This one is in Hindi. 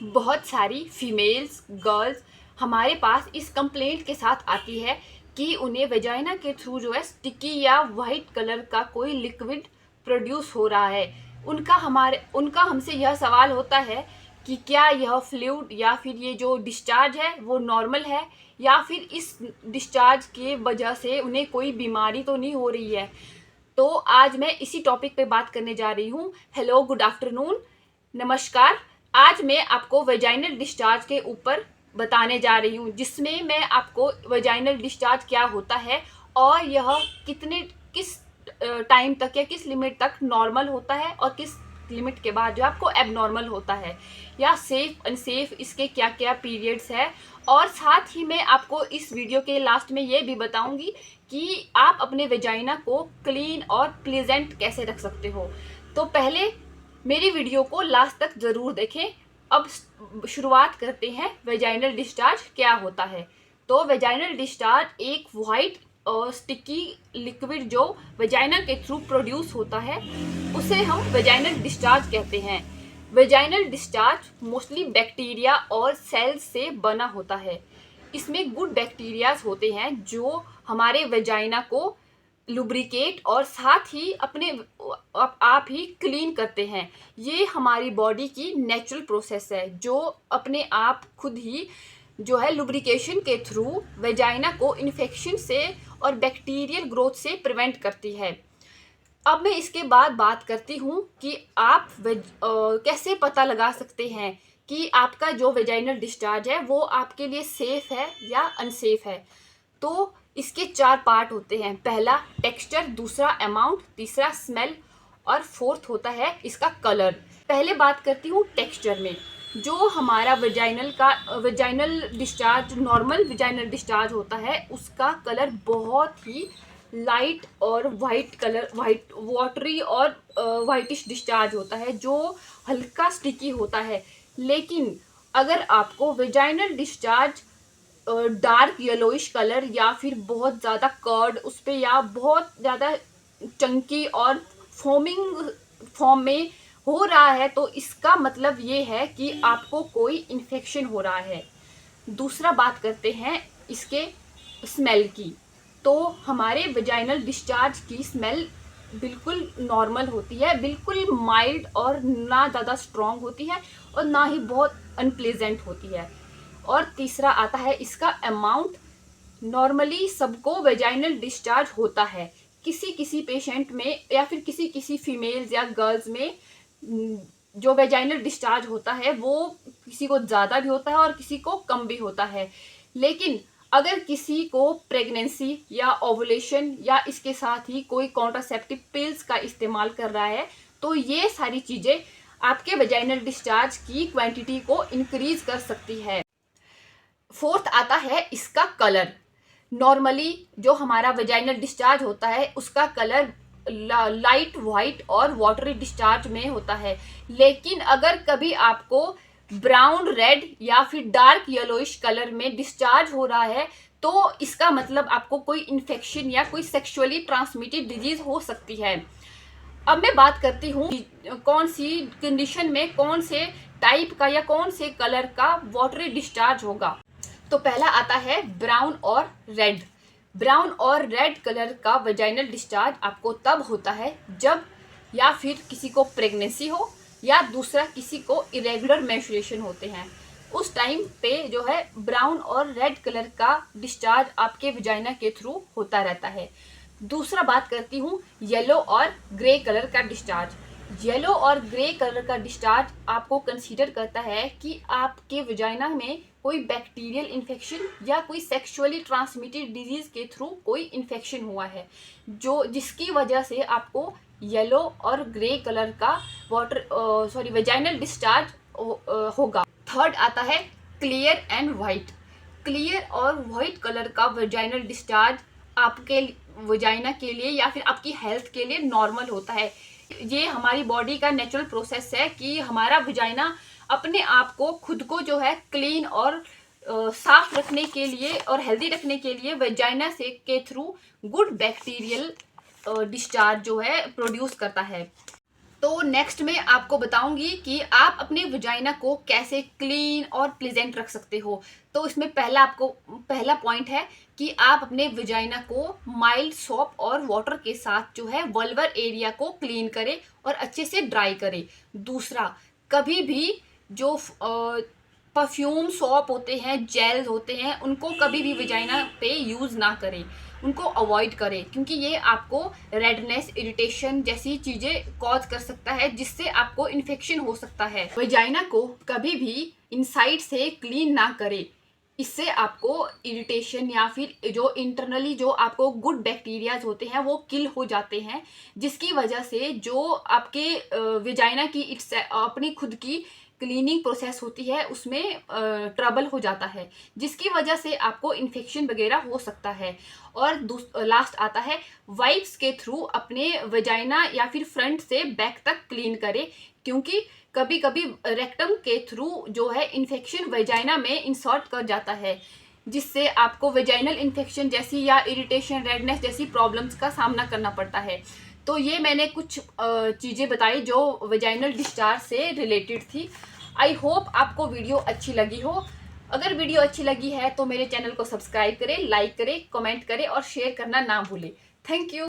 बहुत सारी फीमेल्स गर्ल्स हमारे पास इस कंप्लेंट के साथ आती है कि उन्हें वेजाइना के थ्रू जो है स्टिकी या वाइट कलर का कोई लिक्विड प्रोड्यूस हो रहा है। उनका हमसे यह सवाल होता है कि क्या यह फ्लूइड या फिर ये जो डिस्चार्ज है वो नॉर्मल है, या फिर इस डिस्चार्ज के वजह से उन्हें कोई बीमारी तो नहीं हो रही है। तो आज मैं इसी टॉपिक पे बात करने जा रही हूँ। हेलो, गुड आफ्टरनून, नमस्कार। आज मैं आपको वेजाइनल डिस्चार्ज के ऊपर बताने जा रही हूँ, जिसमें मैं आपको वेजाइनल डिस्चार्ज क्या होता है और यह किस टाइम तक या किस लिमिट तक नॉर्मल होता है और किस लिमिट के बाद जो आपको एबनॉर्मल होता है, या सेफ अनसेफ इसके क्या क्या पीरियड्स है। और साथ ही मैं आपको इस वीडियो के लास्ट में ये भी बताऊंगी कि आप अपने वेजाइना को क्लीन और प्लेजेंट कैसे रख सकते हो। तो पहले मेरी वीडियो को लास्ट तक ज़रूर देखें। अब शुरुआत करते हैं वेजाइनल डिस्चार्ज क्या होता है। तो वेजाइनल डिस्चार्ज एक वाइट और स्टिकी लिक्विड जो वेजाइना के थ्रू प्रोड्यूस होता है, उसे हम वेजाइनल डिस्चार्ज कहते हैं। वेजाइनल डिस्चार्ज मोस्टली बैक्टीरिया और सेल्स से बना होता है। इसमें गुड बैक्टीरियाज होते हैं जो हमारे वेजाइना को लुब्रिकेट और साथ ही अपने आप ही क्लीन करते हैं। ये हमारी बॉडी की नेचुरल प्रोसेस है जो अपने आप खुद ही जो है लुब्रिकेशन के थ्रू वेजाइना को इन्फेक्शन से और बैक्टीरियल ग्रोथ से प्रिवेंट करती है। अब मैं इसके बाद बात करती हूँ कि आप कैसे पता लगा सकते हैं कि आपका जो वेजाइनल डिस्चार्ज है वो आपके लिए सेफ है या अनसेफ है। तो इसके 4 पार्ट होते हैं। पहला टेक्सचर, दूसरा अमाउंट, तीसरा स्मेल और फोर्थ होता है इसका कलर। पहले बात करती हूँ टेक्सचर में। जो हमारा vaginal discharge, normal vaginal discharge होता है, उसका कलर बहुत ही लाइट और वाइट वाटरी और वाइटिश डिस्चार्ज होता है जो हल्का स्टिकी होता है। लेकिन अगर आपको vaginal discharge dark yellowish colour या फिर बहुत ज़्यादा कर्ड उस पर या बहुत ज़्यादा चंकी और फोमिंग फॉर्म में हो रहा है, तो इसका मतलब ये है कि आपको कोई इन्फेक्शन हो रहा है। दूसरा बात करते हैं इसके स्मेल की। तो हमारे वेजाइनल डिस्चार्ज की स्मेल बिल्कुल नॉर्मल होती है, बिल्कुल माइल्ड और ना ज़्यादा स्ट्रॉन्ग होती है और ना ही बहुत अनप्लेजेंट होती है। और तीसरा आता है इसका अमाउंट। नॉर्मली सबको वेजाइनल डिस्चार्ज होता है। किसी किसी पेशेंट में या फिर किसी किसी फीमेल्स या गर्ल्स में जो वेजाइनल डिस्चार्ज होता है वो किसी को ज़्यादा भी होता है और किसी को कम भी होता है। लेकिन अगर किसी को प्रेगनेंसी या ओवुलेशन या इसके साथ ही कोई कॉन्ट्रासेप्टिव पिल्स का इस्तेमाल कर रहा है, तो ये सारी चीज़ें आपके वेजाइनल डिस्चार्ज की क्वांटिटी को इंक्रीज कर सकती है। फोर्थ आता है इसका कलर। नॉर्मली जो हमारा वेजाइनल डिस्चार्ज होता है उसका कलर लाइट वाइट और वाटरी डिस्चार्ज में होता है। लेकिन अगर कभी आपको ब्राउन, रेड या फिर डार्क येलोइश कलर में डिस्चार्ज हो रहा है, तो इसका मतलब आपको कोई इन्फेक्शन या कोई सेक्सुअली ट्रांसमिटेड डिजीज हो सकती है। अब मैं बात करती हूँ कौन सी कंडीशन में कौन से टाइप का या कौन से कलर का वाटरी डिस्चार्ज होगा। तो पहला आता है ब्राउन और रेड। ब्राउन और रेड कलर का वेजाइनल डिस्चार्ज आपको तब होता है जब या फिर किसी को प्रेगनेंसी हो या दूसरा किसी को इरेगुलर मेंस्ट्रुएशन होते हैं। उस टाइम पे जो है ब्राउन और रेड कलर का डिस्चार्ज आपके वेजाइना के थ्रू होता रहता है। दूसरा बात करती हूँ येलो और ग्रे कलर का डिस्चार्ज। येलो और ग्रे कलर का डिस्चार्ज आपको कंसीडर करता है कि आपके वेजाइना में कोई बैक्टीरियल इन्फेक्शन या कोई सेक्सुअली ट्रांसमिटेड डिजीज के थ्रू कोई इन्फेक्शन हुआ है, जो जिसकी वजह से आपको येलो और ग्रे कलर का वेजाइनल डिस्चार्ज होगा। थर्ड आता है क्लियर एंड वाइट। क्लियर और वाइट कलर का वेजाइनल डिस्चार्ज आपके वेजाइना के लिए या फिर आपकी हेल्थ के लिए नॉर्मल होता है। ये हमारी बॉडी का नेचुरल प्रोसेस है कि हमारा वेजाइना अपने आप को खुद को जो है क्लीन और साफ रखने के लिए और हेल्दी रखने के लिए वेजाइना से के थ्रू गुड बैक्टीरियल डिस्चार्ज जो है प्रोड्यूस करता है। तो नेक्स्ट में आपको बताऊंगी कि आप अपने वजाइना को कैसे क्लीन और प्लेजेंट रख सकते हो। तो इसमें पहला पॉइंट है कि आप अपने वजाइना को माइल्ड सोप और वाटर के साथ जो है वल्वर एरिया को क्लीन करें और अच्छे से ड्राई करें। दूसरा, कभी भी जो परफ्यूम सोप होते हैं, जेल्स होते हैं, उनको कभी भी वजाइना पे यूज़ ना करें, उनको अवॉइड करें, क्योंकि ये आपको रेडनेस, इरिटेशन जैसी चीज़ें कॉज कर सकता है, जिससे आपको इन्फेक्शन हो सकता है। वजाइना को कभी भी इनसाइड से क्लीन ना करें, इससे आपको इरिटेशन या फिर जो इंटरनली जो आपको गुड बैक्टीरियाज होते हैं वो किल हो जाते हैं, जिसकी वजह से जो आपके वजाइना की अपनी खुद की क्लीनिंग प्रोसेस होती है उसमें ट्रबल हो जाता है, जिसकी वजह से आपको इन्फेक्शन वगैरह हो सकता है। और लास्ट आता है, वाइप्स के थ्रू अपने वजाइना या फिर फ्रंट से बैक तक क्लीन करें, क्योंकि कभी कभी रेक्टम के थ्रू जो है इन्फेक्शन वजाइना में इंसर्ट कर जाता है, जिससे आपको वेजाइनल इन्फेक्शन जैसी या इरिटेशन, रेडनेस जैसी प्रॉब्लम्स का सामना करना पड़ता है। तो ये मैंने कुछ चीज़ें बताई जो वेजाइनल डिस्चार्ज से रिलेटेड थी। आई होप आपको वीडियो अच्छी लगी हो। अगर वीडियो अच्छी लगी है तो मेरे चैनल को सब्सक्राइब करें, लाइक करें, कमेंट करें और शेयर करना ना भूलें। Thank you.